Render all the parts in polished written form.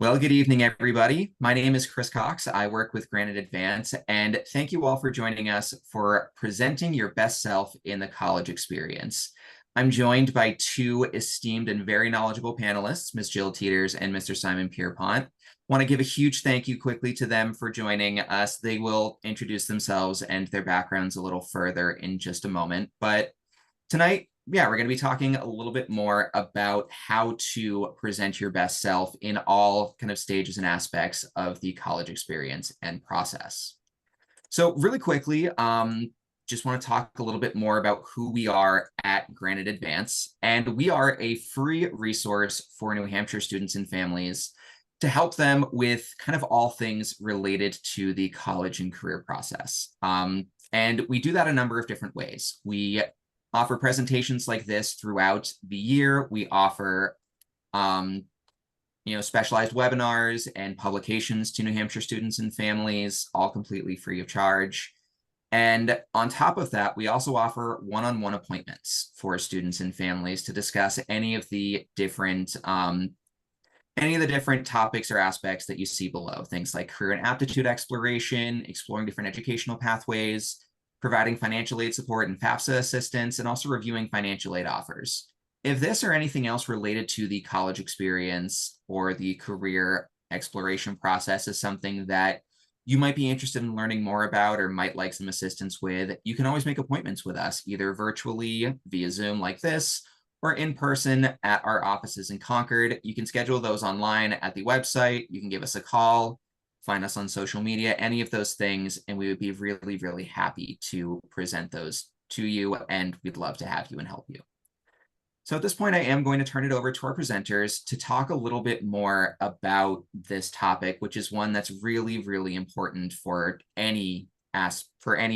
Well, good evening, everybody. My name is Chris Cox. I work with Granite Advance, and thank you all for joining us for presenting your best self in the college experience. I'm joined by two esteemed and very knowledgeable panelists, Ms. Jill Teeters and Mr. Simon Pierpont. Want to give a huge thank you quickly to them for joining us. They will introduce themselves and their backgrounds a little further in just a moment, but tonight, we're going to be talking a little bit more about how to present your best self in all kind of stages and aspects of the college experience and process. So really quickly, just want to talk a little bit more about who we are at Granite Advance. And we are a free resource for New Hampshire students and families to help them with kind of all things related to the college and career process. And we do that a number of different ways. We offer presentations like this throughout the year. We offer specialized webinars and publications to New Hampshire students and families, all completely free of charge. And on top of that, we also offer one-on-one appointments for students and families to discuss any of the different topics or aspects that you see below. Things like career and aptitude exploration, exploring different educational pathways, providing financial aid support and FAFSA assistance, and also reviewing financial aid offers. If this or anything else related to the college experience or the career exploration process is something that you might be interested in learning more about or might like some assistance with, you can always make appointments with us, either virtually via Zoom like this, or in person at our offices in Concord. You can schedule those online at the website. You can give us a call, find us on social media, any of those things, and we would be really, really happy to present those to you, and we'd love to have you and help you. So at this point, I am going to turn it over to our presenters to talk a little bit more about this topic, which is one that's really, really important for any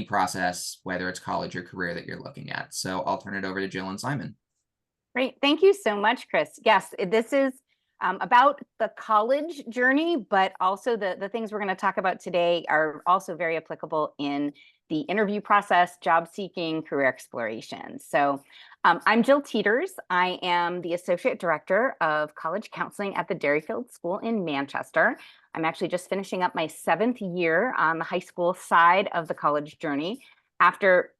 process, whether it's college or career that you're looking at. So I'll turn it over to Jill and Simon. Great. Thank you so much, Chris. Yes, this is about the college journey, but also the things we're going to talk about today are also very applicable in the interview process, job seeking, career exploration. So I'm Jill Teeters. I am the Associate Director of College Counseling at the Derryfield School in Manchester. I'm actually just finishing up my 7th year on the high school side of the college journey after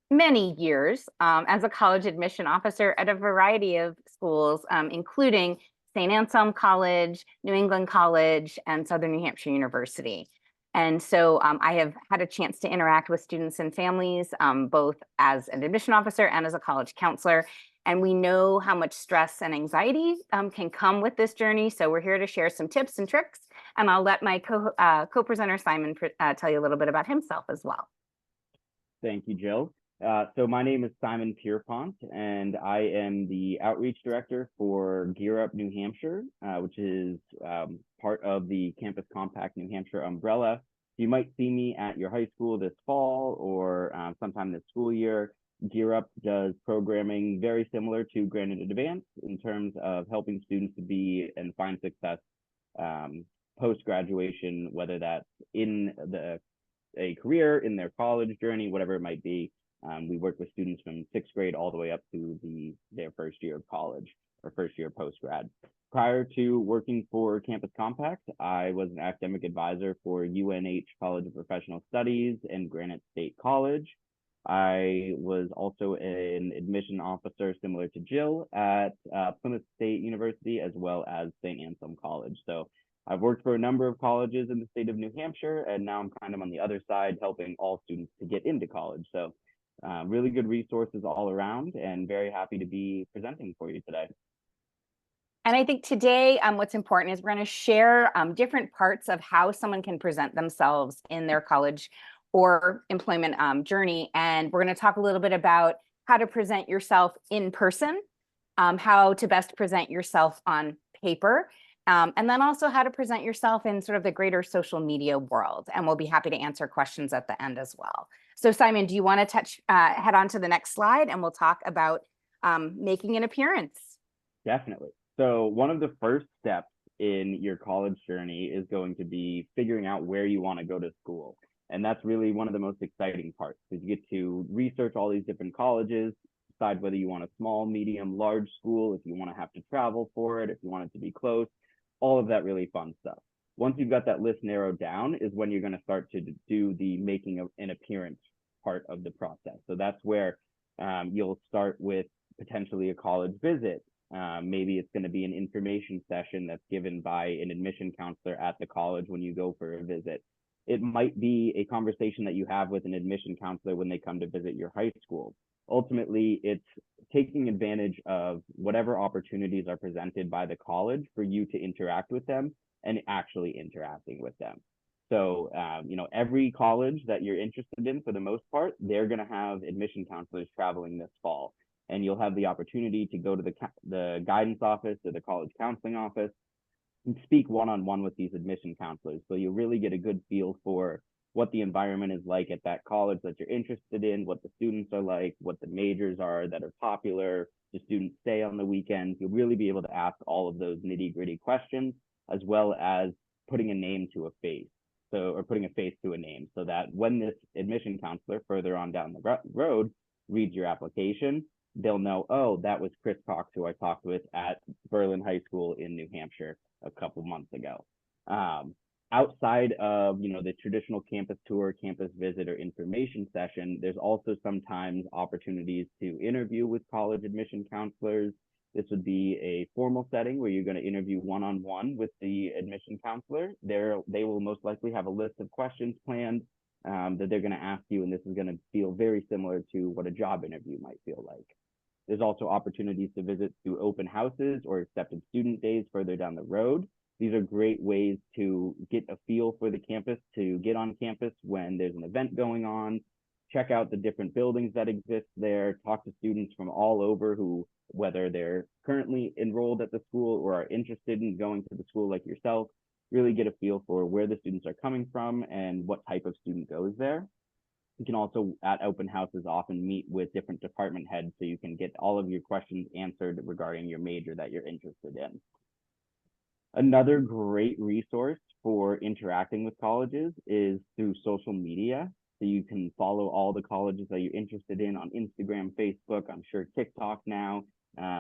many years as a college admission officer at a variety of schools, including St. Anselm College, New England College, and Southern New Hampshire University. And so I have had a chance to interact with students and families, both as an admission officer and as a college counselor. And we know how much stress and anxiety can come with this journey. So we're here to share some tips and tricks. And I'll let my co-presenter Simon tell you a little bit about himself as well. Thank you, Jill. So my name is Simon Pierpont, and I am the Outreach Director for Gear Up New Hampshire, which is part of the Campus Compact New Hampshire umbrella. You might see me at your high school this fall or sometime this school year. Gear Up does programming very similar to Granite Advance in terms of helping students to be and find success post-graduation, whether that's in a career, in their college journey, whatever it might be. We work with students from 6th grade all the way up to their first year of college or first year post-grad. Prior to working for Campus Compact, I was an academic advisor for UNH College of Professional Studies and Granite State College. I was also an admission officer similar to Jill at Plymouth State University as well as St. Anselm College. So I've worked for a number of colleges in the state of New Hampshire, and now I'm kind of on the other side helping all students to get into college. So really good resources all around, and very happy to be presenting for you today. And I think today, what's important is we're going to share different parts of how someone can present themselves in their college or employment journey. And we're going to talk a little bit about how to present yourself in person, how to best present yourself on paper, and then also how to present yourself in sort of the greater social media world. And we'll be happy to answer questions at the end as well. So Simon, do you want to head on to the next slide and we'll talk about making an appearance? Definitely. So one of the first steps in your college journey is going to be figuring out where you want to go to school. And that's really one of the most exciting parts, because you get to research all these different colleges, decide whether you want a small, medium, large school, if you want to have to travel for it, if you want it to be close. all of that really fun stuff. Once you've got that list narrowed down is when you're going to start to do the making of an appearance part of the process. So that's where you'll start with potentially a college visit. Maybe it's going to be an information session that's given by an admission counselor at the college when you go for a visit. It might be a conversation that you have with an admission counselor when they come to visit your high school. Ultimately, it's taking advantage of whatever opportunities are presented by the college for you to interact with them and actually interacting with them. So, every college that you're interested in, for the most part, they're going to have admission counselors traveling this fall. And you'll have the opportunity to go to the guidance office or the college counseling office and speak one-on-one with these admission counselors. So you really get a good feel for what the environment is like at that college that you're interested in, what the students are like, what the majors are that are popular, do students stay on the weekends. You'll really be able to ask all of those nitty-gritty questions, as well as putting a name to a face. Or putting a face to a name, so that when this admission counselor further on down the road reads your application, they'll know, oh, that was Chris Cox, who I talked with at Berlin High School in New Hampshire a couple months ago. Outside of the traditional campus tour, campus visit, or information session, there's also sometimes opportunities to interview with college admission counselors. This would be a formal setting where you're going to interview one-on-one with the admission counselor. They will most likely have a list of questions planned that they're going to ask you, and this is going to feel very similar to what a job interview might feel like. There's also opportunities to visit through open houses or accepted student days further down the road. These are great ways to get a feel for the campus, to get on campus when there's an event going on, check out the different buildings that exist there, talk to students from all over who, whether they're currently enrolled at the school or are interested in going to the school like yourself, really get a feel for where the students are coming from and what type of student goes there. You can also, at open houses, often meet with different department heads so you can get all of your questions answered regarding your major that you're interested in. Another great resource for interacting with colleges is through social media. So you can follow all the colleges that you're interested in on Instagram, Facebook, I'm sure TikTok now,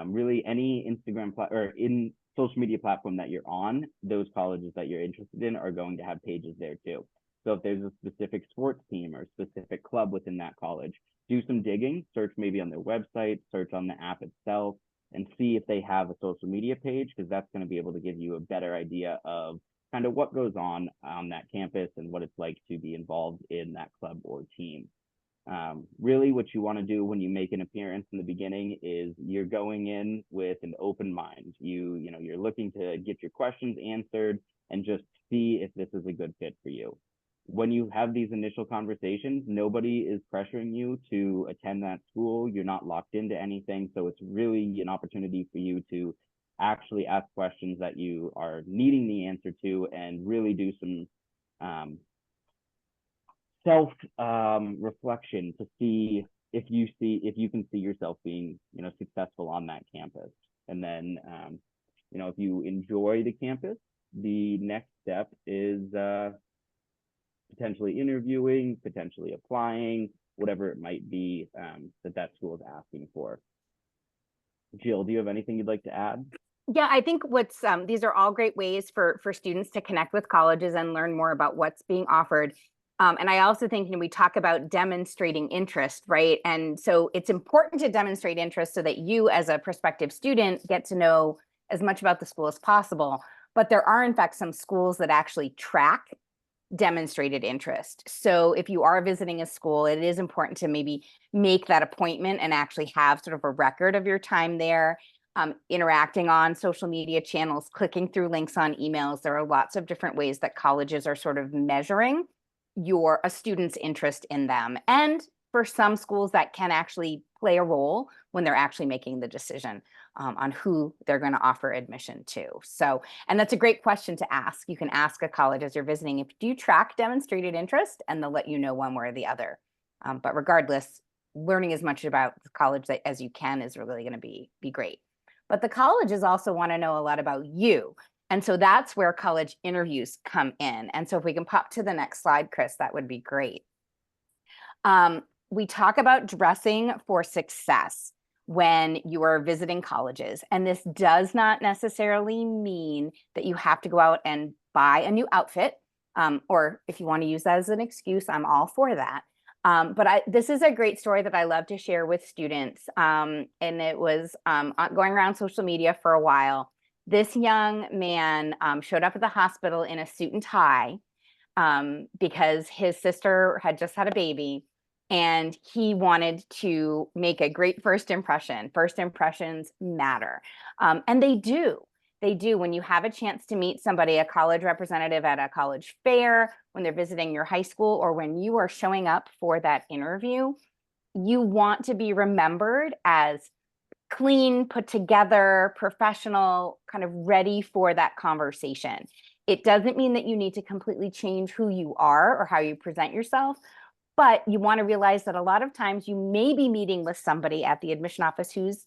really any Instagram or in social media platform that you're on, those colleges that you're interested in are going to have pages there too. So if there's a specific sports team or specific club within that college, do some digging, search maybe on their website, search on the app itself, and see if they have a social media page, because that's going to be able to give you a better idea of kind of what goes on that campus and what it's like to be involved in that club or team. Really what you want to do when you make an appearance in the beginning is you're going in with an open mind. You're looking to get your questions answered and just see if this is a good fit for you. When you have these initial conversations, nobody is pressuring you to attend that school. You're not locked into anything. So it's really an opportunity for you to actually ask questions that you are needing the answer to and really do some self reflection to see if you can see yourself being successful on that campus. And then if you enjoy the campus, the next step is potentially interviewing, potentially applying, whatever it might be that school is asking for. Jill, do you have anything you'd like to add? Yeah, I think these are all great ways for students to connect with colleges and learn more about what's being offered. And I also think we talk about demonstrating interest, right? And so it's important to demonstrate interest so that you as a prospective student get to know as much about the school as possible. But there are in fact some schools that actually track demonstrated interest. So if you are visiting a school, it is important to maybe make that appointment and actually have sort of a record of your time there, interacting on social media channels, clicking through links on emails. There are lots of different ways that colleges are sort of measuring a student's interest in them. And for some schools that can actually play a role when they're actually making the decision on who they're going to offer admission to. So, and that's a great question to ask. You can ask a college as you're visiting, do you track demonstrated interest? And they'll let you know one way or the other. But regardless, learning as much about the college as you can is really going to be great. But the colleges also want to know a lot about you. And so that's where college interviews come in. And so if we can pop to the next slide, Chris, that would be great. We talk about dressing for success. when you are visiting colleges. And this does not necessarily mean that you have to go out and buy a new outfit, or if you want to use that as an excuse, I'm all for that. But this is a great story that I love to share with students. And it was going around social media for a while. This young man showed up at the hospital in a suit and tie because his sister had just had a baby and he wanted to make a great first impression. First impressions matter. And they do. They do. When you have a chance to meet somebody, a college representative at a college fair, when they're visiting your high school, or when you are showing up for that interview, you want to be remembered as clean, put together, professional, kind of ready for that conversation. It doesn't mean that you need to completely change who you are or how you present yourself, but you want to realize that a lot of times you may be meeting with somebody at the admission office who's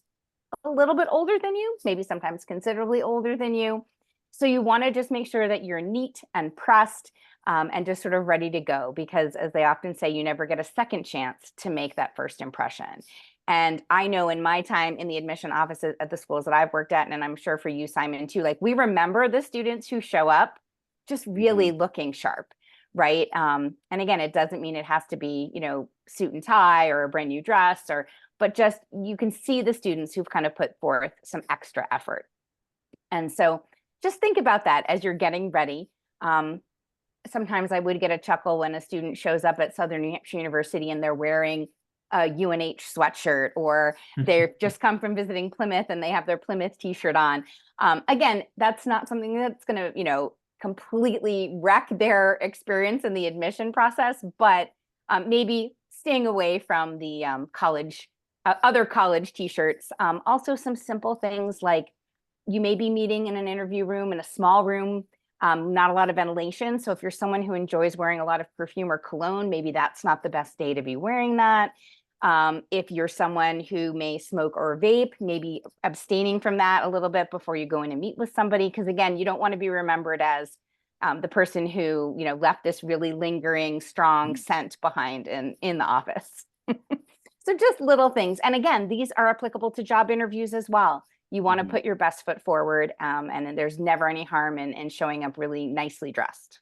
a little bit older than you, maybe sometimes considerably older than you. So you want to just make sure that you're neat and pressed and just sort of ready to go, because as they often say, you never get a second chance to make that first impression. And I know in my time in the admission offices at the schools that I've worked at, and I'm sure for you, Simon, too, like we remember the students who show up just really looking sharp, right? And again, it doesn't mean it has to be, suit and tie or a brand new dress, but just you can see the students who've kind of put forth some extra effort. And so just think about that as you're getting ready. Sometimes I would get a chuckle when a student shows up at Southern New Hampshire University and they're wearing a UNH sweatshirt, or they've just come from visiting Plymouth and they have their Plymouth t-shirt on. Again, that's not something that's going to, completely wreck their experience in the admission process, but maybe staying away from the other college t-shirts. Also some simple things like you may be meeting in an interview room, in a small room, not a lot of ventilation. So if you're someone who enjoys wearing a lot of perfume or cologne, maybe that's not the best day to be wearing that. If you're someone who may smoke or vape, maybe abstaining from that a little bit before you go in and meet with somebody. Because again, you don't want to be remembered as the person who, left this really lingering, strong scent behind in the office. So just little things. And again, these are applicable to job interviews as well. You want to put your best foot forward, and there's never any harm in showing up really nicely dressed.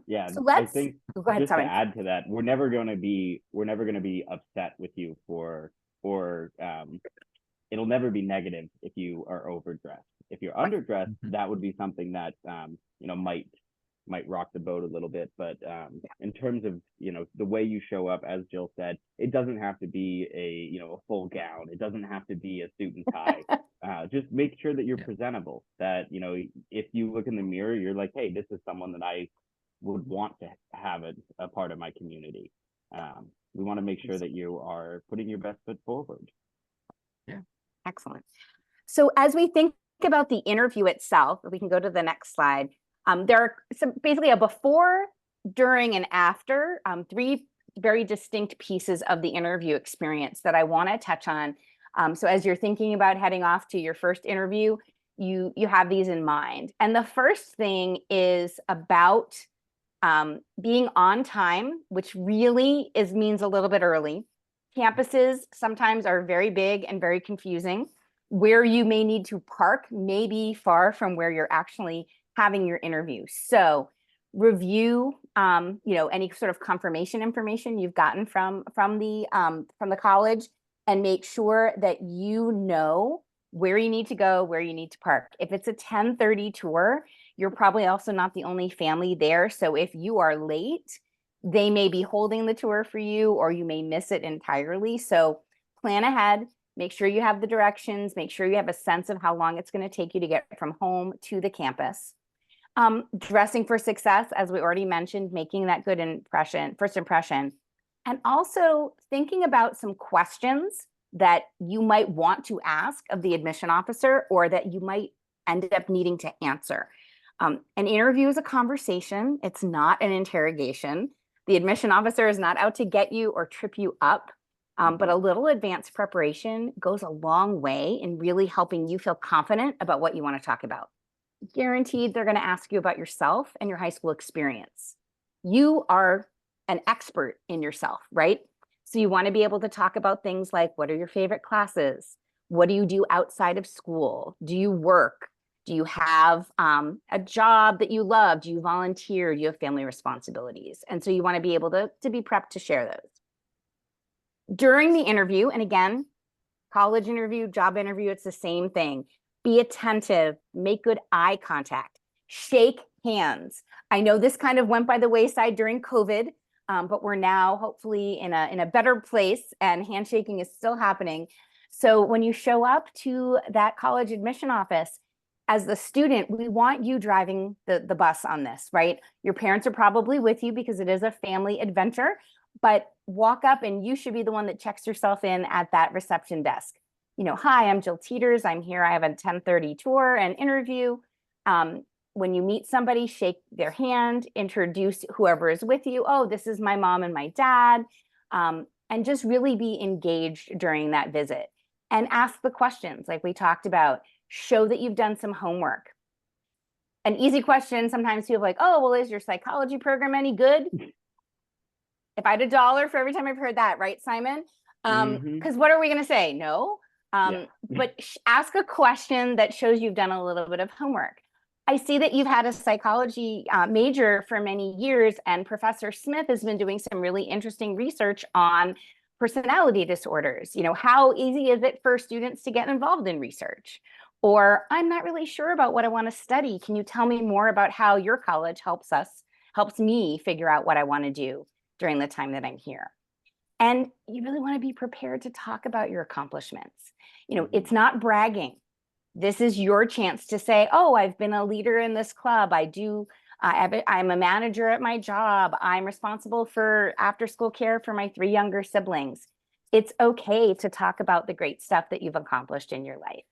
Yeah, so let's I think go ahead, just Simon. to add to that, we're never going to be upset with you or it'll never be negative if you are overdressed. If you're underdressed, that would be something that might rock the boat a little bit. But in terms of the way you show up, as Jill said, it doesn't have to be a full gown. It doesn't have to be a suit and tie. Just make sure that you're presentable. That if you look in the mirror, you're like, hey, this is someone that I would want to have a part of my community. We want to make sure that you are putting your best foot forward. Yeah. Excellent. So as we think about the interview itself, we can go to the next slide. There are basically a before, during, and after, 3 very distinct pieces of the interview experience that I want to touch on. So as you're thinking about heading off to your first interview, you have these in mind. And the first thing is about being on time, which really means a little bit early. Campuses sometimes are very big and very confusing. Where you may need to park may be far from where you're actually having your interview. So review, any sort of confirmation information you've gotten from the college, and make sure that you know where you need to go, where you need to park. If it's a 10:30 tour, you're probably also not the only family there. So if you are late, they may be holding the tour for you, or you may miss it entirely. So plan ahead, make sure you have the directions, make sure you have a sense of how long it's going to take you to get from home to the campus. Dressing for success, as we already mentioned, making that good first impression, and also thinking about some questions that you might want to ask of the admission officer, or that you might end up needing to answer. An interview is a conversation. It's not an interrogation. The admission officer is not out to get you or trip you up, but a little advanced preparation goes a long way in really helping you feel confident about what you want to talk about. Guaranteed they're going to ask you about yourself and your high school experience. You are an expert in yourself, right? So you want to be able to talk about things like, what are your favorite classes? What do you do outside of school? Do you work? Do you have a job that you love? Do you volunteer? Do you have family responsibilities? And so you want to be able to be prepped to share those. During the interview, and again, college interview, job interview, it's the same thing. Be attentive, make good eye contact, shake hands. I know this kind of went by the wayside during COVID, but we're now hopefully in a better place, and handshaking is still happening. So when you show up to that college admission office, as the student, we want you driving the bus on this, right? Your parents are probably with you because it is a family adventure, but walk up and you should be the one that checks yourself in at that reception desk. You know, hi, I'm Jill Teeters. I'm here. I have a 10:30 tour and interview. When you meet somebody, shake their hand, introduce whoever is with you. Oh, this is my mom and my dad. And just really be engaged during that visit and ask the questions like we talked about. Show that you've done some homework. An easy question, sometimes people are like, oh, well, is your psychology program any good? If I had $1 for every time I've heard that, right, Simon? Because what are we going to say? No. But ask a question that shows you've done a little bit of homework. I see that you've had a psychology major for many years, and Professor Smith has been doing some really interesting research on personality disorders. You know, how easy is it for students to get involved in research? Or I'm not really sure about what I want to study. Can you tell me more about how your college helps me figure out what I want to do during the time that I'm here? And you really want to be prepared to talk about your accomplishments. You know, it's not bragging. This is your chance to say, oh, I've been a leader in this club. I'm a manager at my job. I'm responsible for after school care for my 3 younger siblings. It's okay to talk about the great stuff that you've accomplished in your life.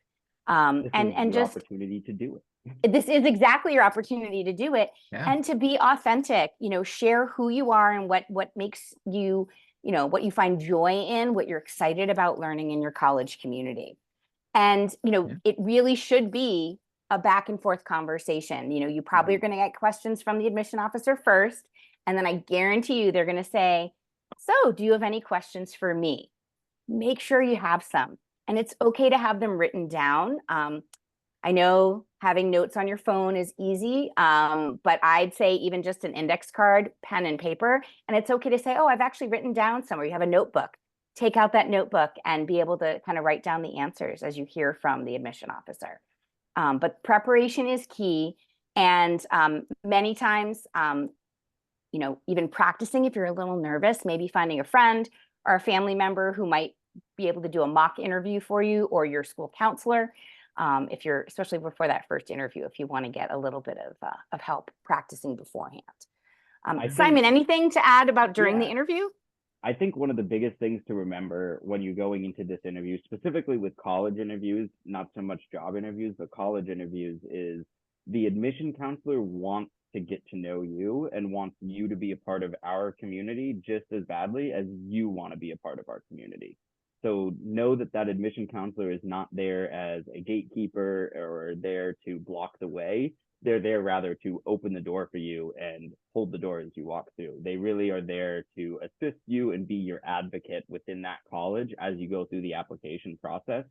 And just opportunity to do it. This is exactly your opportunity to do it, and to be authentic. You know, share who you are and what makes you, you know, what you find joy in, what you're excited about learning in your college community. And, you know, it really should be a back and forth conversation. You know, you probably are going to get questions from the admission officer first, and then I guarantee you they're going to say, so do you have any questions for me? Make sure you have some. And it's okay to have them written down. I know having notes on your phone is easy, but I'd say even just an index card, pen and paper. And it's okay to say, oh, I've actually written down somewhere. You have a notebook. Take out that notebook and be able to kind of write down the answers as you hear from the admission officer. But preparation is key. And many times, you know, even practicing if you're a little nervous, maybe finding a friend or a family member who might be able to do a mock interview for you, or your school counselor, if you're, especially before that first interview, if you want to get a little bit of help practicing beforehand. Simon, anything to add about during the interview? I think one of the biggest things to remember when you're going into this interview, specifically with college interviews, not so much job interviews, but college interviews, is the admission counselor wants to get to know you and wants you to be a part of our community just as badly as you want to be a part of our community. So know that that admission counselor is not there as a gatekeeper or there to block the way. They're there rather to open the door for you and hold the door as you walk through. They really are there to assist you and be your advocate within that college as you go through the application process.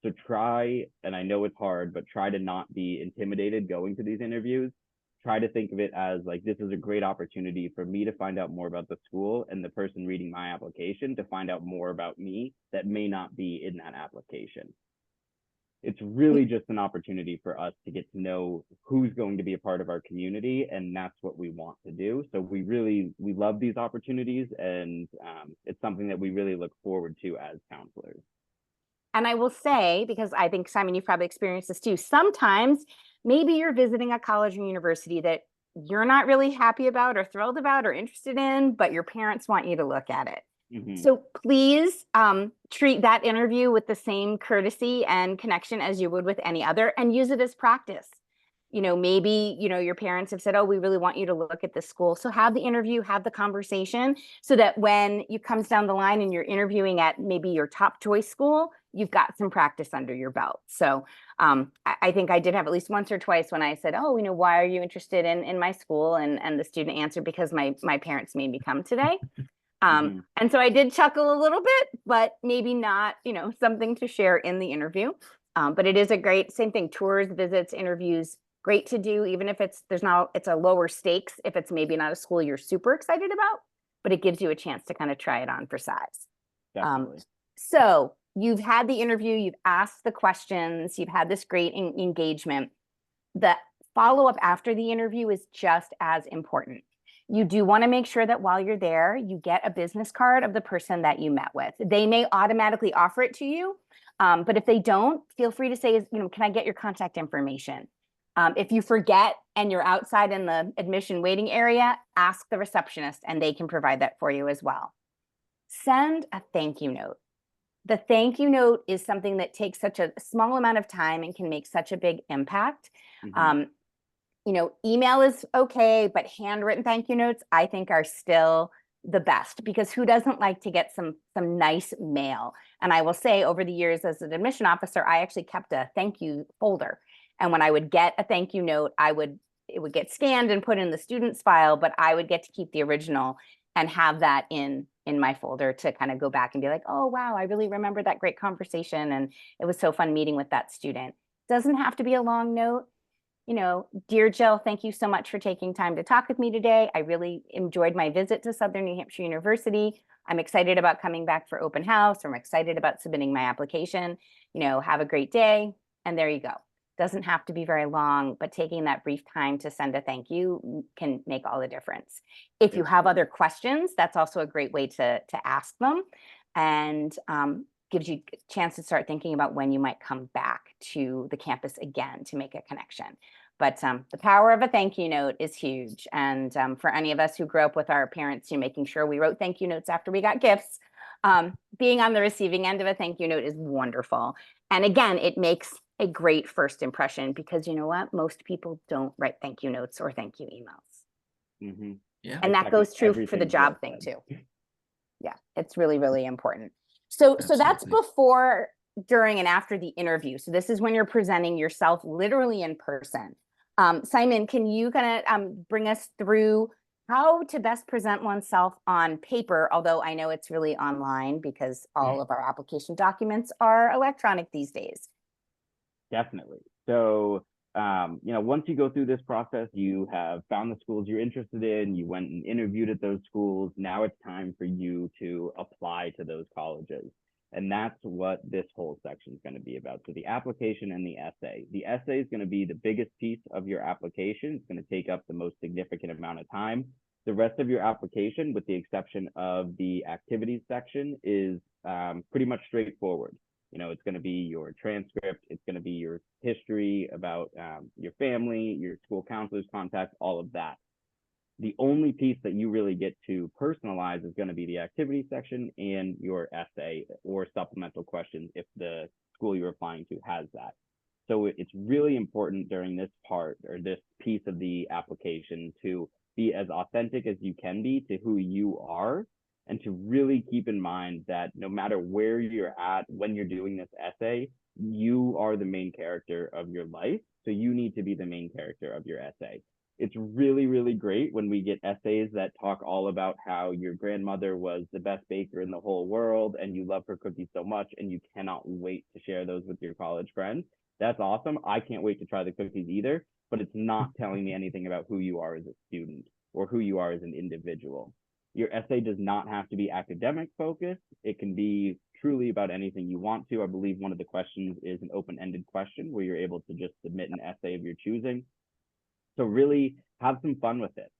So try, and I know it's hard, but try to not be intimidated going to these interviews. Try to think of it as like, this is a great opportunity for me to find out more about the school, and the person reading my application to find out more about me that may not be in that application. It's really just an opportunity for us to get to know who's going to be a part of our community, and that's what we want to do. So we love these opportunities, and it's something that we really look forward to as counselors. And I will say, because I think, Simon, you've probably experienced this too, sometimes maybe you're visiting a college or university that you're not really happy about or thrilled about or interested in, but your parents want you to look at it. So please treat that interview with the same courtesy and connection as you would with any other, and use it as practice. You know, maybe, you know, your parents have said, oh, we really want you to look at this school. So have the interview, have the conversation, so that when you comes down the line and you're interviewing at maybe your top choice school, you've got some practice under your belt. So I think I did have at least once or twice when I said, oh, you know, why are you interested in my school? And the student answered, because my parents made me come today. And so I did chuckle a little bit, but maybe not, something to share in the interview. But it is a great, same thing, tours, visits, interviews, great to do, even if it's a lower stakes, if it's maybe not a school you're super excited about, but it gives you a chance to kind of try it on for size. Definitely. So you've had the interview, you've asked the questions, you've had this great engagement. The follow-up after the interview is just as important. You do want to make sure that while you're there, you get a business card of the person that you met with. They may automatically offer it to you, but if they don't, feel free to say, can I get your contact information? If you forget and you're outside in the admission waiting area, ask the receptionist and they can provide that for you as well. Send a thank you note. The thank you note is something that takes such a small amount of time and can make such a big impact. Email is okay, but handwritten thank you notes, I think, are still the best, because who doesn't like to get some nice mail? And I will say, over the years as an admission officer, I actually kept a thank you folder. And when I would get a thank you note, it would get scanned and put in the student's file, but I would get to keep the original and have that in my folder to kind of go back and be like, oh, wow, I really remember that great conversation. And it was so fun meeting with that student. Doesn't have to be a long note. Dear Jill, thank you so much for taking time to talk with me today. I really enjoyed my visit to Southern New Hampshire University. I'm excited about coming back for open house, or I'm excited about submitting my application. Have a great day. And there you go. Doesn't have to be very long, but taking that brief time to send a thank you can make all the difference. If you have other questions, that's also a great way to ask them, and gives you a chance to start thinking about when you might come back to the campus again to make a connection. But the power of a thank you note is huge. And for any of us who grew up with our parents, making sure we wrote thank you notes after we got gifts, being on the receiving end of a thank you note is wonderful. And again, it makes a great first impression, because you know what? Most people don't write thank you notes or thank you emails. Yeah. And that goes true for the job thing too. Yeah, it's really, really important. So that's before, during, and after the interview. So this is when you're presenting yourself literally in person. Simon, can you kind of bring us through how to best present oneself on paper? Although I know it's really online, because all of our application documents are electronic these days. Definitely. So, once you go through this process, you have found the schools you're interested in, you went and interviewed at those schools. Now it's time for you to apply to those colleges. And that's what this whole section is going to be about. So the application and the essay. The essay is going to be the biggest piece of your application. It's going to take up the most significant amount of time. The rest of your application, with the exception of the activities section, is pretty much straightforward. It's going to be your transcript. It's going to be your history about your family, your school counselor's contacts, all of that. The only piece that you really get to personalize is going to be the activity section and your essay or supplemental questions if the school you're applying to has that. So it's really important during this part, or this piece of the application, to be as authentic as you can be to who you are, and to really keep in mind that no matter where you're at when you're doing this essay, you are the main character of your life. So you need to be the main character of your essay. It's really, really great when we get essays that talk all about how your grandmother was the best baker in the whole world and you love her cookies so much and you cannot wait to share those with your college friends. That's awesome. I can't wait to try the cookies either, but it's not telling me anything about who you are as a student or who you are as an individual. Your essay does not have to be academic focused. It can be truly about anything you want to. I believe one of the questions is an open-ended question where you're able to just submit an essay of your choosing. So really have some fun with it.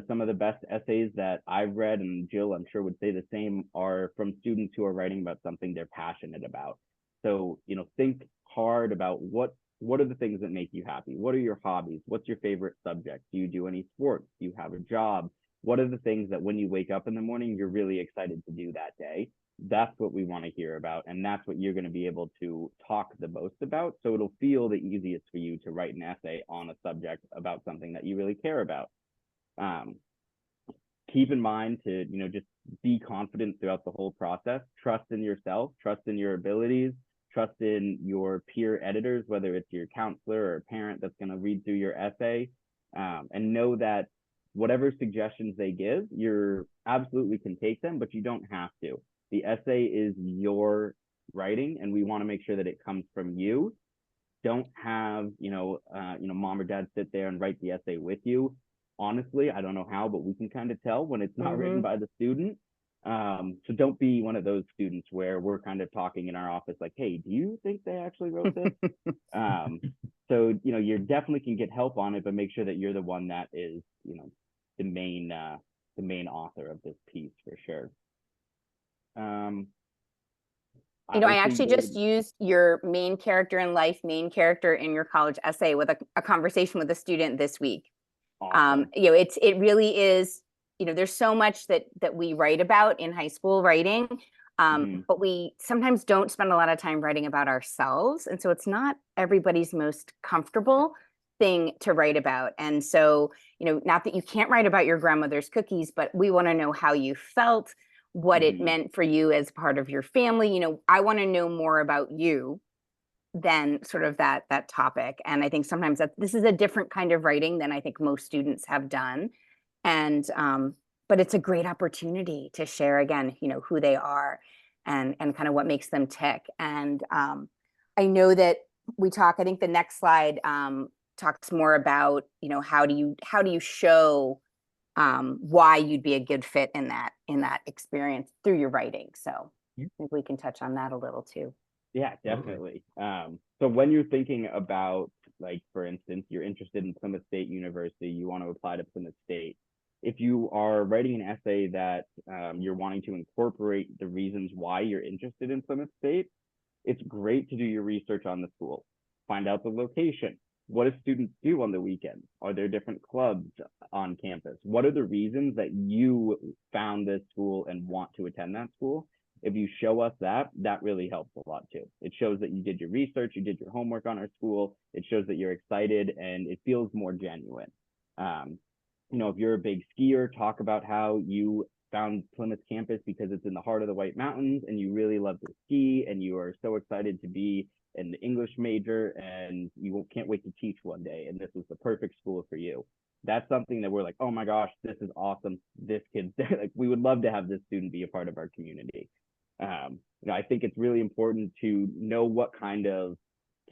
Some of the best essays that I've read, and Jill, I'm sure, would say the same, are from students who are writing about something they're passionate about. So, think hard about what are the things that make you happy? What are your hobbies? What's your favorite subject? Do you do any sports? Do you have a job? What are the things that when you wake up in the morning, you're really excited to do that day? That's what we want to hear about. And that's what you're going to be able to talk the most about. So it'll feel the easiest for you to write an essay on a subject about something that you really care about. Keep in mind to, just be confident throughout the whole process. Trust in yourself, trust in your abilities, trust in your peer editors, whether it's your counselor or a parent that's going to read through your essay, and know that whatever suggestions they give, you're absolutely can take them, but you don't have to. The essay is your writing, and we want to make sure that it comes from you. Don't have, mom or dad sit there and write the essay with you. Honestly, I don't know how, but we can kind of tell when it's not written by the student. So don't be one of those students where we're kind of talking in our office like, hey, do you think they actually wrote this? So, you definitely can get help on it, but make sure that you're the one that is, the main author of this piece for sure. I actually just used your main character in life, main character in your college essay with a conversation with a student this week. Awesome. It really is, there's so much that we write about in high school writing, but we sometimes don't spend a lot of time writing about ourselves. And so it's not everybody's most comfortable thing to write about. And so, not that you can't write about your grandmother's cookies, but we want to know how you felt, what it meant for you as part of your family. I want to know more about you than sort of that topic. And I think sometimes this is a different kind of writing than I think most students have done. And but it's a great opportunity to share again, who they are and kind of what makes them tick. And I know that I think the next slide talks more about, how do you show why you'd be a good fit in that experience through your writing. So I think we can touch on that a little too. Yeah, definitely. So when you're thinking about, like, for instance, you're interested in Plymouth State University, you want to apply to Plymouth State. If you are writing an essay that you're wanting to incorporate the reasons why you're interested in Plymouth State, it's great to do your research on the school. Find out the location. What do students do on the weekends? Are there different clubs on campus? What are the reasons that you found this school and want to attend that school? If you show us that really helps a lot too. It shows that you did your research, you did your homework on our school. It shows that you're excited and it feels more genuine. If you're a big skier, talk about how you found Plymouth campus because it's in the heart of the White Mountains and you really love to ski and you are so excited to be an English major and you can't wait to teach one day. And this was the perfect school for you. That's something that we're like, oh my gosh, this is awesome. This kid, like, we would love to have this student be a part of our community. I think it's really important to know what kind of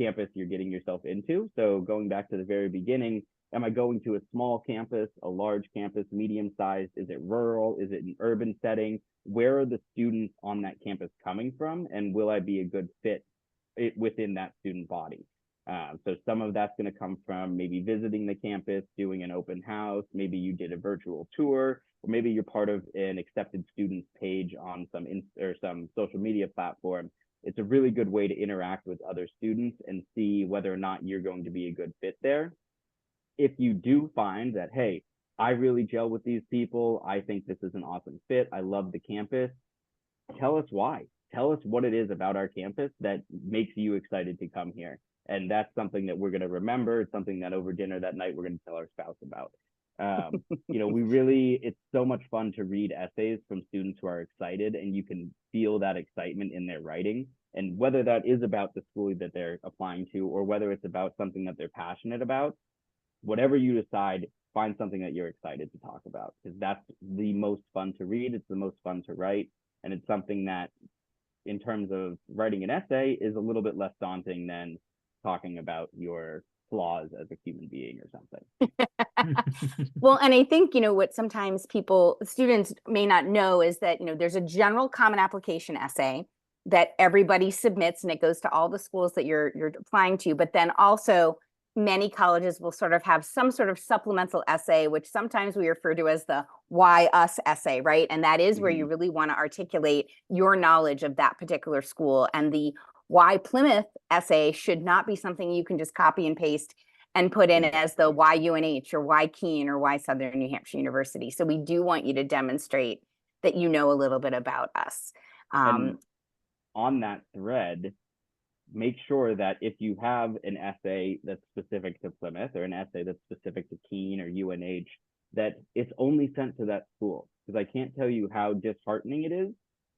campus you're getting yourself into. So going back to the very beginning, am I going to a small campus, a large campus, medium sized? Is it rural? Is it an urban setting? Where are the students on that campus coming from? And will I be a good fit within that student body? So some of that's going to come from maybe visiting the campus, doing an open house. Maybe you did a virtual tour, or maybe you're part of an accepted students page on some social media platform. It's a really good way to interact with other students and see whether or not you're going to be a good fit there. If you do find that, hey, I really gel with these people, I think this is an awesome fit, I love the campus, tell us why. Tell us what it is about our campus that makes you excited to come here. And that's something that we're going to remember. It's something that over dinner that night, we're going to tell our spouse about. It's so much fun to read essays from students who are excited, and you can feel that excitement in their writing. And whether that is about the school that they're applying to, or whether it's about something that they're passionate about, whatever you decide, find something that you're excited to talk about, because that's the most fun to read. It's the most fun to write. And it's something that, in terms of writing an essay, is a little bit less daunting than talking about your flaws as a human being or something. Well, and I think, what sometimes students may not know is that, there's a general common application essay that everybody submits, and it goes to all the schools that you're applying to. But then also many colleges will sort of have some sort of supplemental essay, which sometimes we refer to as the why us essay, right? And that is where you really want to articulate your knowledge of that particular school. And the why Plymouth essay should not be something you can just copy and paste and put in as the why UNH or why Keene or why Southern New Hampshire University. So we do want you to demonstrate that you know a little bit about us. And on that thread, make sure that if you have an essay that's specific to Plymouth or an essay that's specific to Keene or UNH, that it's only sent to that school. Because I can't tell you how disheartening it is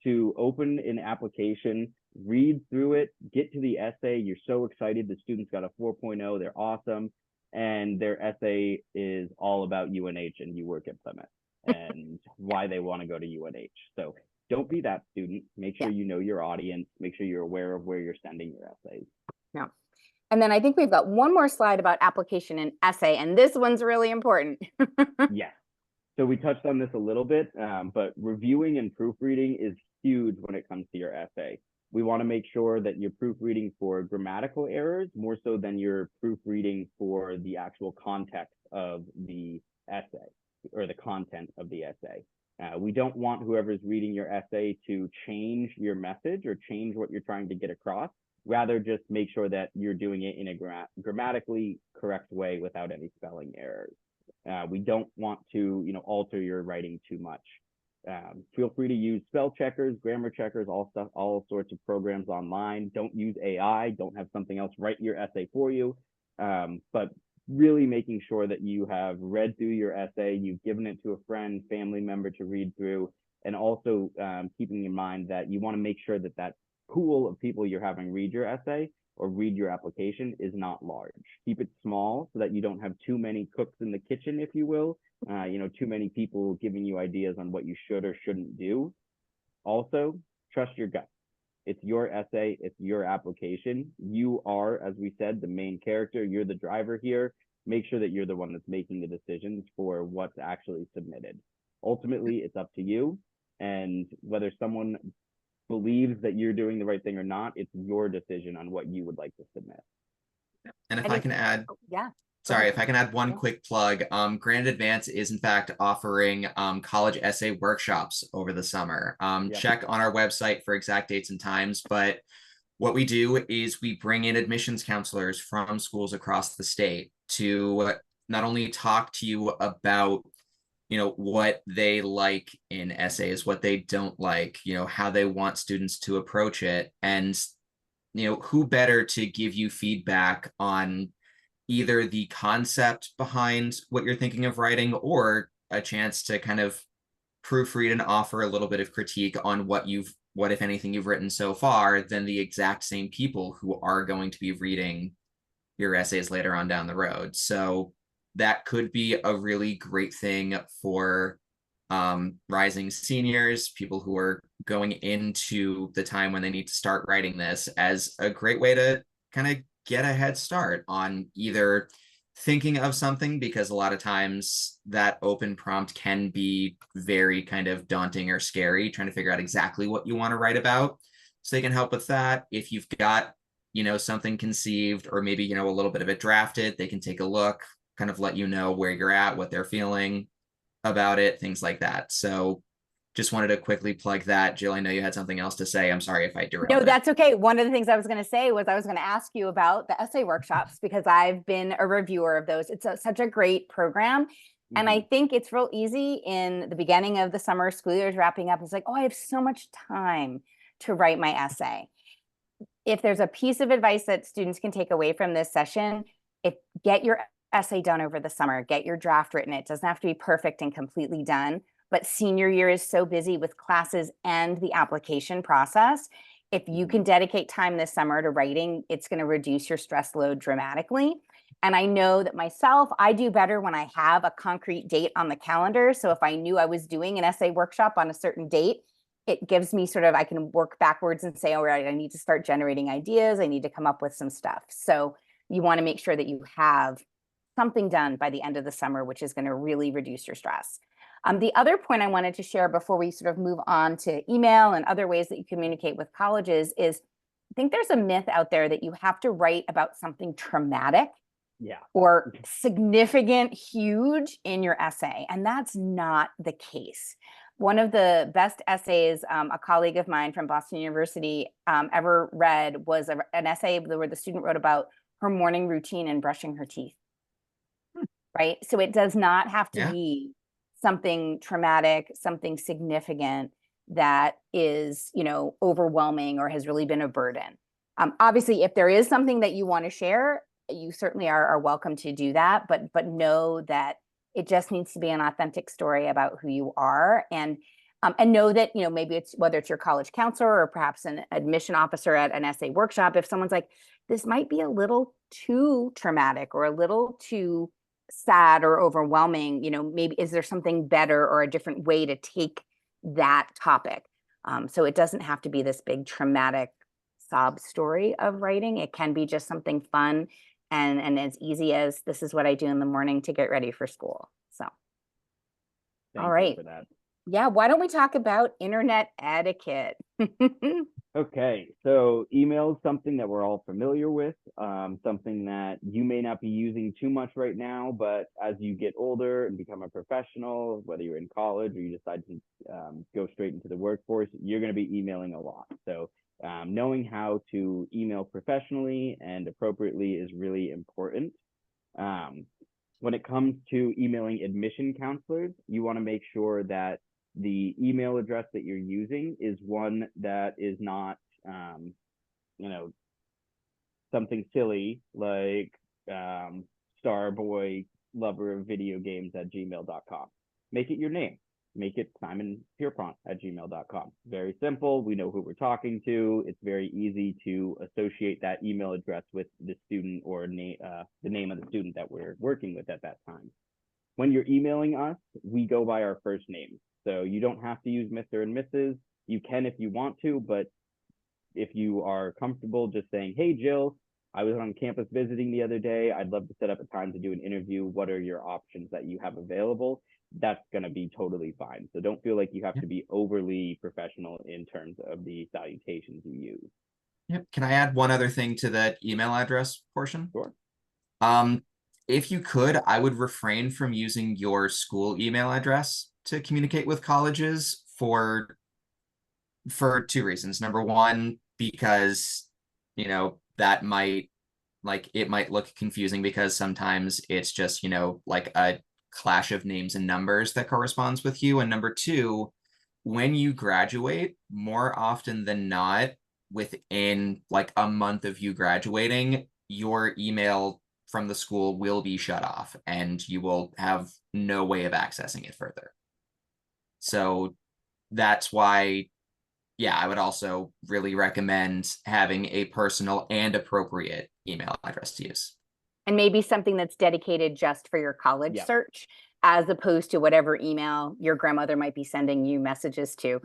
to open an application, read through it, get to the essay, you're so excited, the students got a 4.0, they're awesome, and their essay is all about UNH and you work at Plymouth and why they want to go to UNH. So don't be that student. Make sure Yeah. you know your audience. Make sure you're aware of where you're sending your essays. Yeah. And then I think we've got one more slide about application and essay, and this one's really important. Yes. So we touched on this a little bit, but reviewing and proofreading is huge when it comes to your essay. We want to make sure that you're proofreading for grammatical errors more so than you're proofreading for the actual context of the essay or the content of the essay. We don't want whoever's reading your essay to change your message or change what you're trying to get across. Rather, just make sure that you're doing it in a grammatically correct way without any spelling errors. We don't want to, alter your writing too much. Feel free to use spell checkers, grammar checkers, all sorts of programs online. Don't use AI. Don't have something else write your essay for you. But really making sure that you have read through your essay, you've given it to a friend, family member to read through, and also keeping in mind that you want to make sure that that pool of people you're having read your essay or read your application is not large. Keep it small so that you don't have too many cooks in the kitchen, if you will, too many people giving you ideas on what you should or shouldn't do. Also, trust your gut. It's your essay, it's your application. You are, as we said, the main character. You're the driver here. Make sure that you're the one that's making the decisions for what's actually submitted. Ultimately, it's up to you. And whether someone believes that you're doing the right thing or not, it's your decision on what you would like to submit. And if I can add, Yeah. sorry, if I can add one Yeah. quick plug, Granite Advance is in fact offering college essay workshops over the summer. Yep. Check on our website for exact dates and times, but what we do is we bring in admissions counselors from schools across the state to not only talk to you about what they like in essays, what they don't like, how they want students to approach it, and who better to give you feedback on either the concept behind what you're thinking of writing or a chance to kind of proofread and offer a little bit of critique on what if anything you've written so far than the exact same people who are going to be reading your essays later on down the road. So that could be a really great thing for rising seniors, people who are going into the time when they need to start writing this, as a great way to kind of get a head start on either thinking of something, because a lot of times that open prompt can be very kind of daunting or scary, trying to figure out exactly what you want to write about. So they can help with that. If you've got something conceived or maybe a little bit of it drafted, they can take a look, kind of let you know where you're at, what they're feeling about it, things like that. So just wanted to quickly plug that. Jill, I know you had something else to say. I'm sorry if I derailed No, it. that's okay. One of the things I was going to say was I was going to ask you about the essay workshops because I've been a reviewer of those. It's such a great program. And I think it's real easy in the beginning of the summer, school year is wrapping up. It's like, oh, I have so much time to write my essay. If there's a piece of advice that students can take away from this session, get your essay done over the summer, get your draft written. It doesn't have to be perfect and completely done, but senior year is so busy with classes and the application process. If you can dedicate time this summer to writing, it's going to reduce your stress load dramatically. And I know that myself, I do better when I have a concrete date on the calendar. So if I knew I was doing an essay workshop on a certain date, it gives me I can work backwards and say, all right, I need to start generating ideas. I need to come up with some stuff. So you want to make sure that you have something done by the end of the summer, which is going to really reduce your stress. The other point I wanted to share before we sort of move on to email and other ways that you communicate with colleges is I think there's a myth out there that you have to write about something traumatic or significant, huge in your essay. And that's not the case. One of the best essays a colleague of mine from Boston University ever read was an essay where the student wrote about her morning routine and brushing her teeth. Right? So it does not have to be something traumatic, something significant that is, overwhelming or has really been a burden. Obviously, if there is something that you want to share, you certainly are welcome to do that, but know that it just needs to be an authentic story about who you are. And And know that, maybe it's whether it's your college counselor or perhaps an admission officer at an essay workshop, if someone's like, this might be a little too traumatic or a little too sad or overwhelming, maybe is there something better or a different way to take that topic? So it doesn't have to be this big traumatic sob story of writing. It can be just something fun and as easy as this is what I do in the morning to get ready for school. So, Thank all you right. for that. Yeah, why don't we talk about internet etiquette? Okay, so email is something that we're all familiar with, something that you may not be using too much right now, but as you get older and become a professional, whether you're in college or you decide to go straight into the workforce, you're going to be emailing a lot. So knowing how to email professionally and appropriately is really important. When it comes to emailing admission counselors, you want to make sure that the email address that you're using is one that is not, something silly like starboy lover of video games at gmail.com. Make it your name. Make it Simon Pierpont at gmail.com. Very simple. We know who we're talking to. It's very easy to associate that email address with the student or the name of the student that we're working with at that time. When you're emailing us, we go by our first names. So you don't have to use Mr. and Mrs. You can if you want to, but if you are comfortable just saying, hey, Jill, I was on campus visiting the other day. I'd love to set up a time to do an interview. What are your options that you have available? That's going to be totally fine. So don't feel like you have to be overly professional in terms of the salutations you use. Yep. Can I add one other thing to that email address portion? Sure. If you could, I would refrain from using your school email address to communicate with colleges for two reasons. Number one, because that might it might look confusing because sometimes it's just like a clash of names and numbers that corresponds with you. And number two, when you graduate, more often than not, within like a month of you graduating, your email from the school will be shut off and you will have no way of accessing it further. So that's why, yeah, I would also really recommend having a personal and appropriate email address to use. And maybe something that's dedicated just for your college search, as opposed to whatever email your grandmother might be sending you messages to,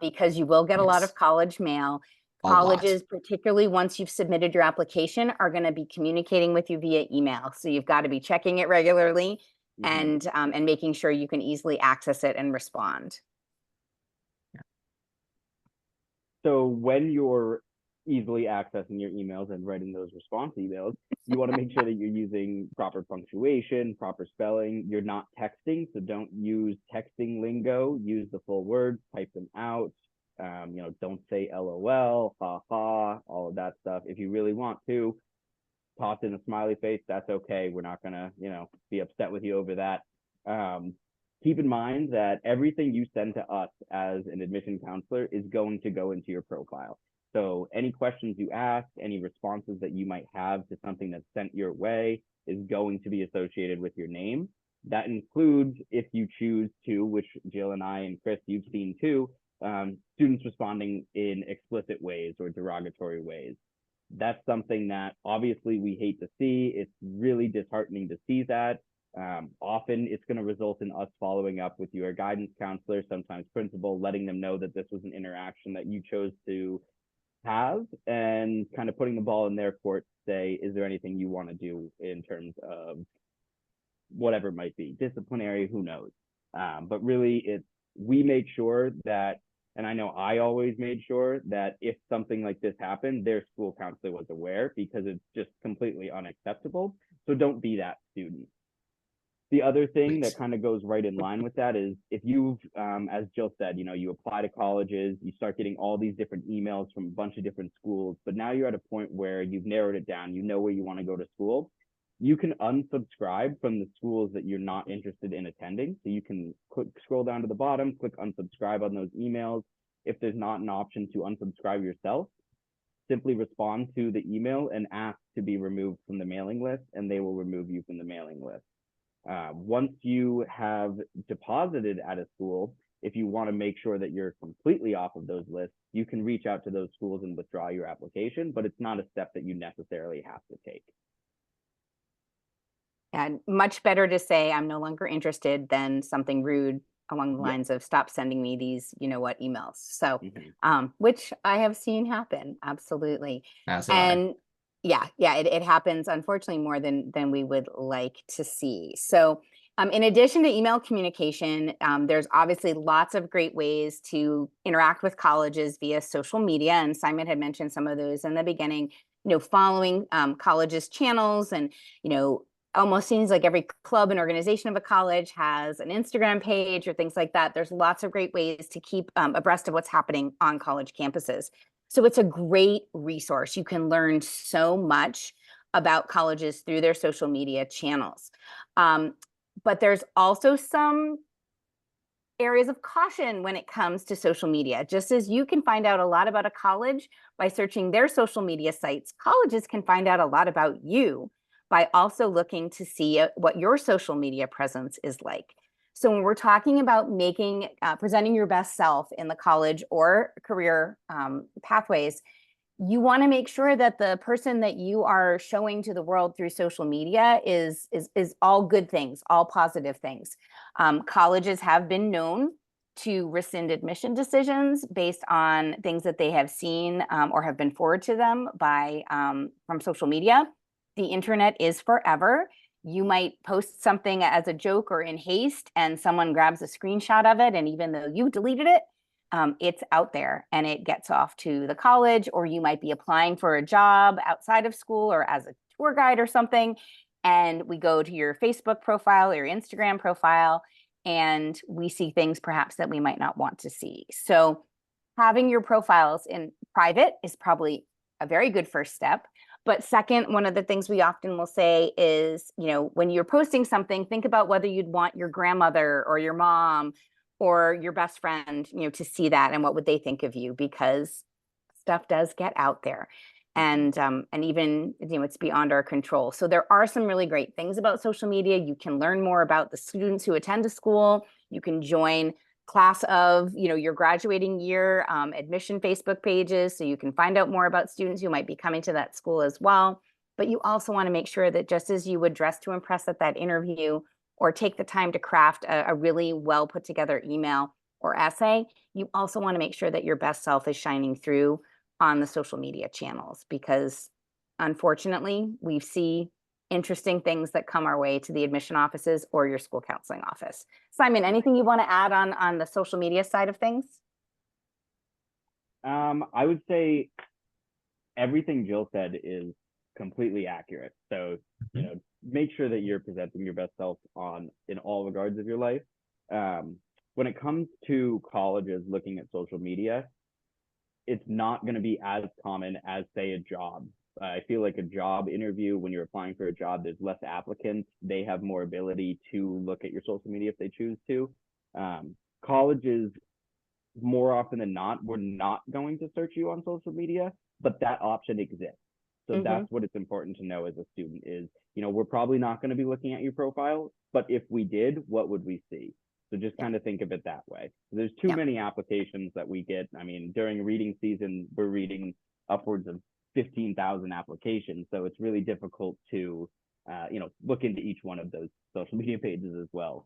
because you will get a lot of college mail. Colleges, particularly once you've submitted your application, are going to be communicating with you via email. So you've got to be checking it regularly and making sure you can easily access it and respond. So when you're easily accessing your emails and writing those response emails, you want to make sure that you're using proper punctuation, proper spelling. You're not texting, so don't use texting lingo. Use the full words, type them out. Don't say LOL, ha ha, all of that stuff. If you really want to, toss in a smiley face. That's okay. We're not gonna, be upset with you over that. Keep in mind that everything you send to us as an admission counselor is going to go into your profile. So any questions you ask, any responses that you might have to something that's sent your way is going to be associated with your name. That includes, if you choose to, which Jill and I and Chris, you've seen too, students responding in explicit ways or derogatory ways. That's something that obviously we hate to see. It's really disheartening to see that. Often it's going to result in us following up with your guidance counselor, sometimes principal, letting them know that this was an interaction that you chose to have and kind of putting the ball in their court to say, is there anything you want to do in terms of whatever it might be, disciplinary, who knows? But really, we make sure that, and I know I always made sure that if something like this happened, their school counselor was aware, because it's just completely unacceptable. So don't be that student. The other thing that kind of goes right in line with that is if you've, as Jill said, you apply to colleges, you start getting all these different emails from a bunch of different schools, but now you're at a point where you've narrowed it down, you know where you want to go to school. You can unsubscribe from the schools that you're not interested in attending. So you can scroll down to the bottom, click unsubscribe on those emails. If there's not an option to unsubscribe yourself, simply respond to the email and ask to be removed from the mailing list, and they will remove you from the mailing list. Once you have deposited at a school, if you want to make sure that you're completely off of those lists, you can reach out to those schools and withdraw your application, but it's not a step that you necessarily have to take. And much better to say I'm no longer interested than something rude along the Yeah. lines of stop sending me these, you know what, emails. So, Mhm. which I have seen happen. Absolutely. As have I. And yeah, it happens unfortunately more than we would like to see. So, in addition to email communication, there's obviously lots of great ways to interact with colleges via social media. And Simon had mentioned some of those in the beginning, you know, following colleges channels, and, you know, almost seems like every club and organization of a college has an Instagram page or things like that. There's lots of great ways to keep abreast of what's happening on college campuses. So it's a great resource. You can learn so much about colleges through their social media channels. But there's also some areas of caution when it comes to social media. Just as you can find out a lot about a college by searching their social media sites, colleges can find out a lot about you by also looking to see what your social media presence is like. So when we're talking about making, presenting your best self in the college or career pathways, you want to make sure that the person that you are showing to the world through social media is all good things, all positive things. Colleges have been known to rescind admission decisions based on things that they have seen or have been forwarded to them by from social media. The internet is forever. You might post something as a joke or in haste, and someone grabs a screenshot of it, and even though you deleted it, it's out there and it gets off to the college, or you might be applying for a job outside of school or as a tour guide or something. And we go to your Facebook profile or your Instagram profile, and we see things perhaps that we might not want to see. So having your profiles in private is probably a very good first step. But second, one of the things we often will say is, you know, when you're posting something, think about whether you'd want your grandmother or your mom or your best friend, you know, to see that, and what would they think of you, because stuff does get out there. And even, you know, it's beyond our control. So there are some really great things about social media. You can learn more about the students who attend a school. You can join class of, you know, your graduating year admission Facebook pages, so you can find out more about students who might be coming to that school as well. But you also want to make sure that just as you would dress to impress at that interview, or take the time to craft a really well put together email or essay, you also want to make sure that your best self is shining through on the social media channels, because unfortunately we see interesting things that come our way to the admission offices or your school counseling office. Simon, anything you want to add on the social media side of things? I would say everything Jill said is completely accurate. So, you know, make sure that you're presenting your best self in all regards of your life. When it comes to colleges looking at social media, it's not going to be as common as, say, a job. I feel like a job interview, when you're applying for a job, there's less applicants. They have more ability to look at your social media if they choose to. Colleges, more often than not, we're not going to search you on social media, but that option exists. So that's what it's important to know as a student is, you know, we're probably not going to be looking at your profile, but if we did, what would we see? So just kind of think of it that way. There's too many applications that we get. I mean, during reading season, we're reading upwards of 15,000 applications. So it's really difficult to, you know, look into each one of those social media pages as well.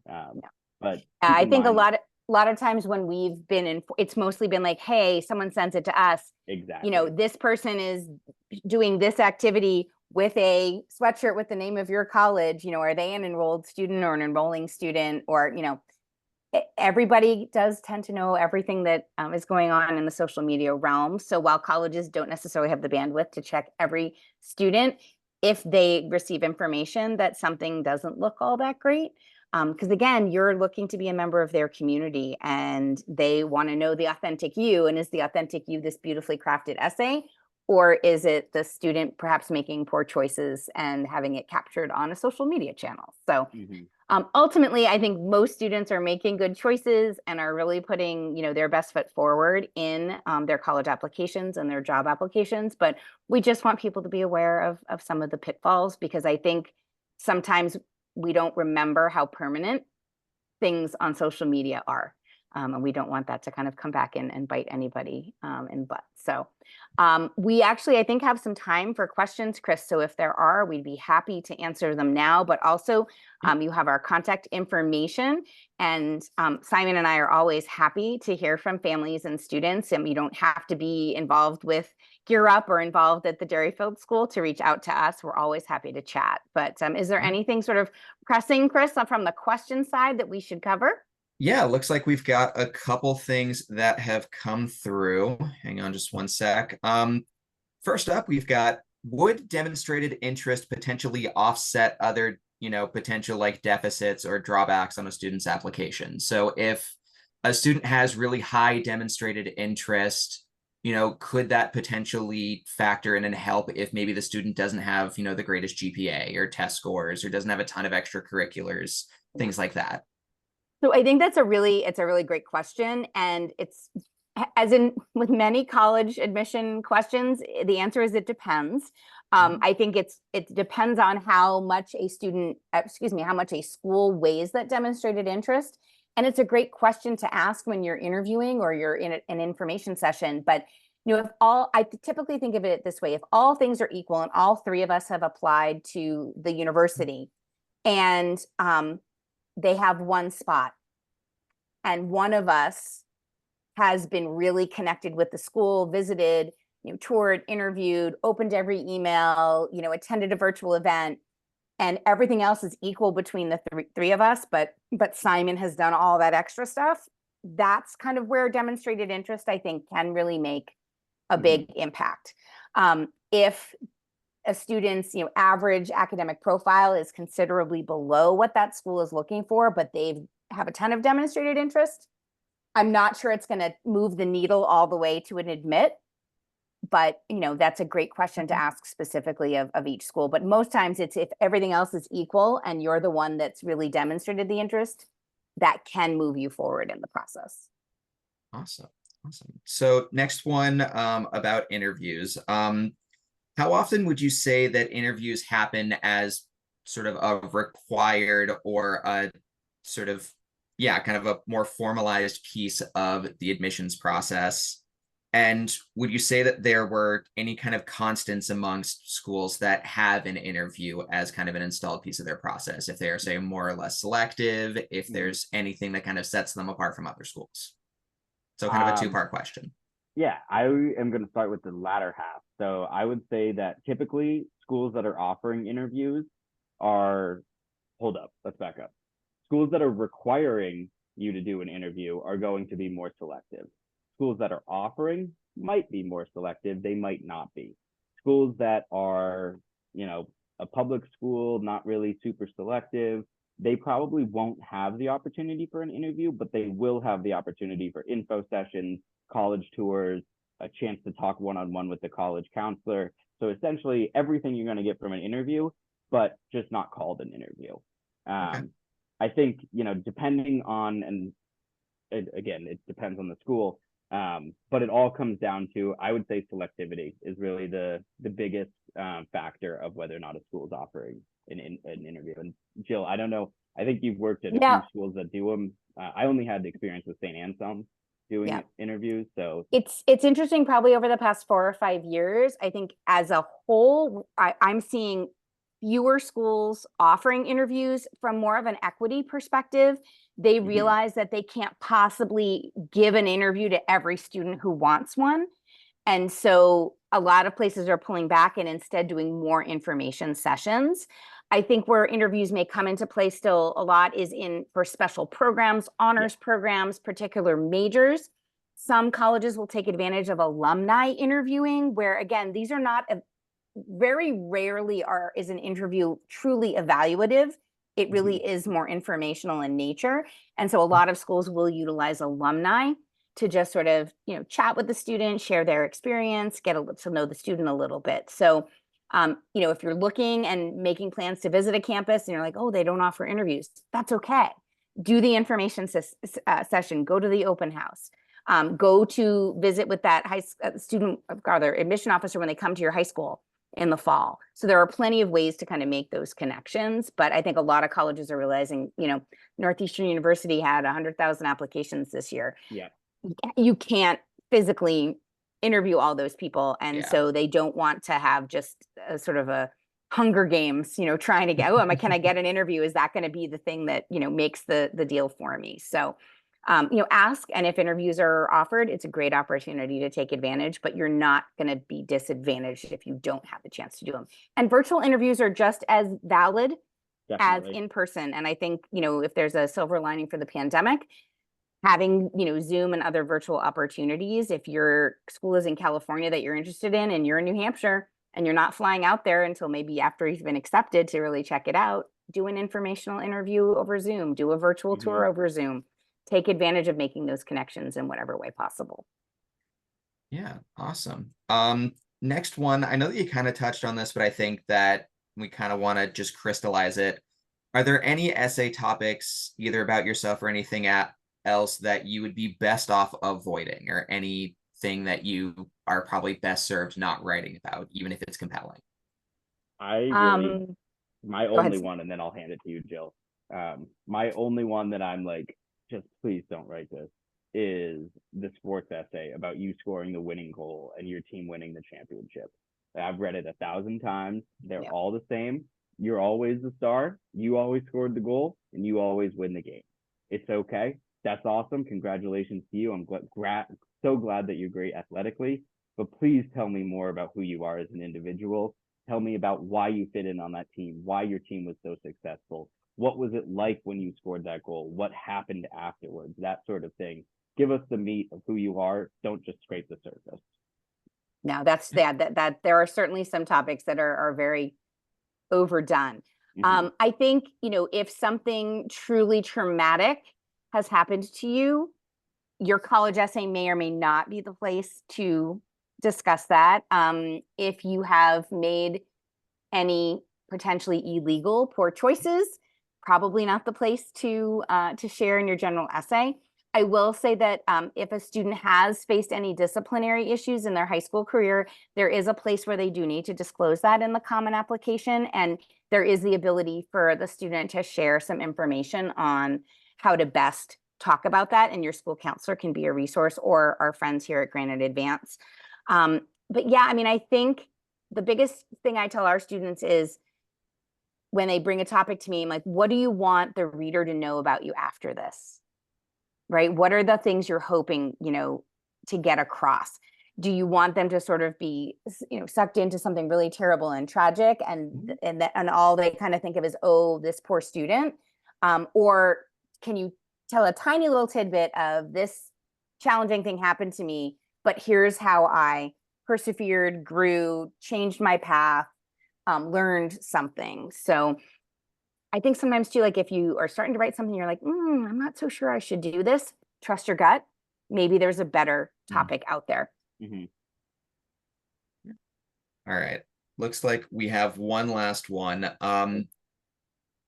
But I think a lot of times when we've been in, it's mostly been like, hey, someone sends it to us. Exactly. You know, this person is doing this activity with a sweatshirt with the name of your college. You know, are they an enrolled student or an enrolling student? Or, you know, everybody does tend to know everything that is going on in the social media realm. So while colleges don't necessarily have the bandwidth to check every student, if they receive information that something doesn't look all that great, because again, you're looking to be a member of their community and they want to know the authentic you. And is the authentic you this beautifully crafted essay? Or is it the student perhaps making poor choices and having it captured on a social media channel? So ultimately, I think most students are making good choices and are really putting, you know, their best foot forward in their college applications and their job applications. But we just want people to be aware of some of the pitfalls, because I think sometimes we don't remember how permanent things on social media are. And we don't want that to kind of come back and bite anybody in the butt. So we actually, I think, have some time for questions, Chris. So if there are, we'd be happy to answer them now, but also you have our contact information, and Simon and I are always happy to hear from families and students, and you don't have to be involved with Gear Up or involved at the Dairyfield School to reach out to us. We're always happy to chat. But is there anything sort of pressing, Chris, from the question side that we should cover? Yeah, looks like we've got a couple things that have come through. Hang on just one sec. First up, we've got, would demonstrated interest potentially offset other, potential like deficits or drawbacks on a student's application? So if a student has really high demonstrated interest, could that potentially factor in and help if maybe the student doesn't have, the greatest GPA or test scores or doesn't have a ton of extracurriculars, things like that? So I think that's a really great question. And it's, as in with many college admission questions, the answer is it depends. I think it depends on how much a student, how much a school weighs that demonstrated interest. And it's a great question to ask when you're interviewing or you're in an information session. But I typically think of it this way: if all things are equal and all three of us have applied to the university, and they have one spot, and one of us has been really connected with the school, visited, toured, interviewed, opened every email, attended a virtual event, and everything else is equal between the three of us, but Simon has done all that extra stuff. That's kind of where demonstrated interest, I think, can really make a big impact. If a student's average academic profile is considerably below what that school is looking for, but they have a ton of demonstrated interest, I'm not sure it's going to move the needle all the way to an admit. But that's a great question to ask specifically of each school. But most times it's if everything else is equal and you're the one that's really demonstrated the interest, that can move you forward in the process. Awesome. So next one, about interviews. How often would you say that interviews happen as sort of a required or a sort of, kind of a more formalized piece of the admissions process? And would you say that there were any kind of constants amongst schools that have an interview as kind of an installed piece of their process? If they are, say, more or less selective, if there's anything that kind of sets them apart from other schools? So kind of a two-part question. Yeah, I am going to start with the latter half. So I would say that typically schools that are offering interviews are, hold up, let's back up. Schools that are requiring you to do an interview are going to be more selective. Schools that are offering might be more selective, they might not be. Schools that are, a public school, not really super selective, they probably won't have the opportunity for an interview, but they will have the opportunity for info sessions, college tours, a chance to talk one-on-one with the college counselor. So essentially everything you're going to get from an interview, but just not called an interview. Okay. I think, depending on, and again, it depends on the school, but it all comes down to, I would say selectivity is really the biggest factor of whether or not a school is offering an interview. And Jill, I don't know, I think you've worked at a few schools that do them. I only had the experience with St. Anselm doing interviews. So it's interesting, probably over the past 4 or 5 years, I think as a whole, I'm seeing fewer schools offering interviews from more of an equity perspective. They realize that they can't possibly give an interview to every student who wants one. And so a lot of places are pulling back and instead doing more information sessions. I think where interviews may come into play still a lot is for special programs, honors programs, particular majors. Some colleges will take advantage of alumni interviewing, where again, these are not very rarely is an interview truly evaluative. It really is more informational in nature. And so a lot of schools will utilize alumni to just sort of, chat with the student, share their experience, get to know the student a little bit. So, if you're looking and making plans to visit a campus and you're like, oh, they don't offer interviews, that's okay. Do the information session, go to the open house, go to visit with that student or their admission officer when they come to your high school. in the fall. So there are plenty of ways to kind of make those connections. But I think a lot of colleges are realizing, Northeastern University had 100,000 applications this year. Yeah. You can't physically interview all those people. And Yeah. so they don't want to have just a sort of a Hunger Games, trying to get, can I get an interview? Is that going to be the thing that, makes the deal for me? So, ask, and if interviews are offered, it's a great opportunity to take advantage, but you're not going to be disadvantaged if you don't have the chance to do them. And virtual interviews are just as valid as in person. And I think, if there's a silver lining for the pandemic, having, Zoom and other virtual opportunities, if your school is in California that you're interested in and you're in New Hampshire and you're not flying out there until maybe after you've been accepted to really check it out, do an informational interview over Zoom, do a virtual tour over Zoom, take advantage of making those connections in whatever way possible. Yeah, awesome. Next one, I know that you kind of touched on this, but I think that we kind of want to just crystallize it. Are there any essay topics, either about yourself or anything else, that you would be best off avoiding, or anything that you are probably best served not writing about, even if it's compelling? My only one, and then I'll hand it to you, Jill. My only one that I'm like, just please don't write this, is the sports essay about you scoring the winning goal and your team winning the championship. I've read it 1,000 times. They're all the same. You're always the star. You always scored the goal, and you always win the game. It's okay. That's awesome. Congratulations to you. I'm so glad that you're great athletically. But please tell me more about who you are as an individual. Tell me about why you fit in on that team, why your team was so successful. What was it like when you scored that goal? What happened afterwards? That sort of thing. Give us the meat of who you are. Don't just scrape the surface. No, that's that there are certainly some topics that are very overdone. I think, if something truly traumatic has happened to you, your college essay may or may not be the place to discuss that. If you have made any potentially illegal, poor choices, probably not the place to share in your general essay. I will say that if a student has faced any disciplinary issues in their high school career, there is a place where they do need to disclose that in the Common Application. And there is the ability for the student to share some information on how to best talk about that. And your school counselor can be a resource, or our friends here at Granite Advance. But yeah, I think the biggest thing I tell our students is, when they bring a topic to me, I'm like, what do you want the reader to know about you after this? Right? What are the things you're hoping, to get across? Do you want them to sort of be, sucked into something really terrible and tragic, and all they kind of think of is, oh, this poor student? Or can you tell a tiny little tidbit of, this challenging thing happened to me, but here's how I persevered, grew, changed my path, learned something. So I think sometimes too, like if you are starting to write something, you're like, I'm not so sure I should do this. Trust your gut. Maybe there's a better topic out there. All right. Looks like we have one last one.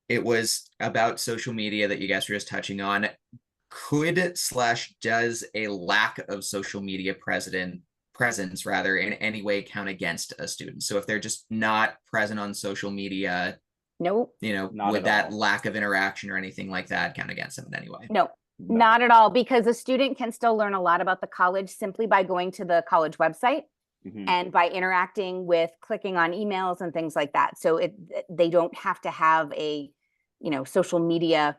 It was about social media that you guys were just touching on. Does a lack of social media presence rather in any way count against a student? So if they're just not present on social media, nope, would that lack of interaction or anything like that count against them in any way? No, not at all, because a student can still learn a lot about the college simply by going to the college website and by interacting with, clicking on emails and things like that. So they don't have to have a social media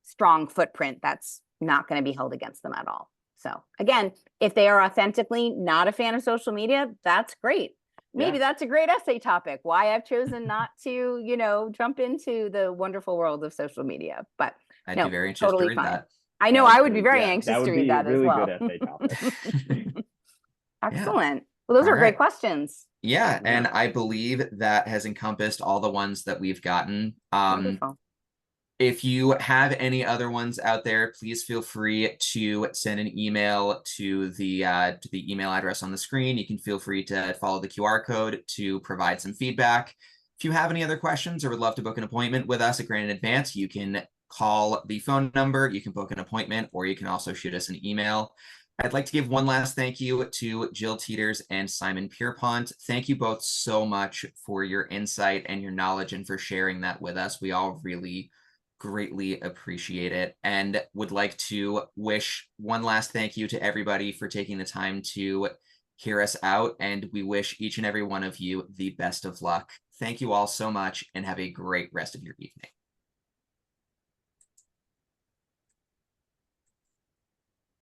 strong footprint. That's not going to be held against them at all. So again, if they are authentically not a fan of social media, that's great. Maybe that's a great essay topic, why I've chosen not to, jump into the wonderful world of social media. But I'd be very interested to read that. I know I would be very anxious to read that as well. That would be a really good essay topic. Excellent. Well, those are great questions. Yeah, and I believe that has encompassed all the ones that we've gotten. Wonderful. If you have any other ones out there, please feel free to send an email to the email address on the screen. You can feel free to follow the QR code to provide some feedback. If you have any other questions or would love to book an appointment with us at Granite Advance, you can call the phone number, you can book an appointment, or you can also shoot us an email. I'd like to give one last thank you to Jill Teeters and Simon Pierpont. Thank you both so much for your insight and your knowledge and for sharing that with us. We all really greatly appreciate it, and would like to wish one last thank you to everybody for taking the time to hear us out, and we wish each and every one of you the best of luck. Thank you all so much and have a great rest of your evening.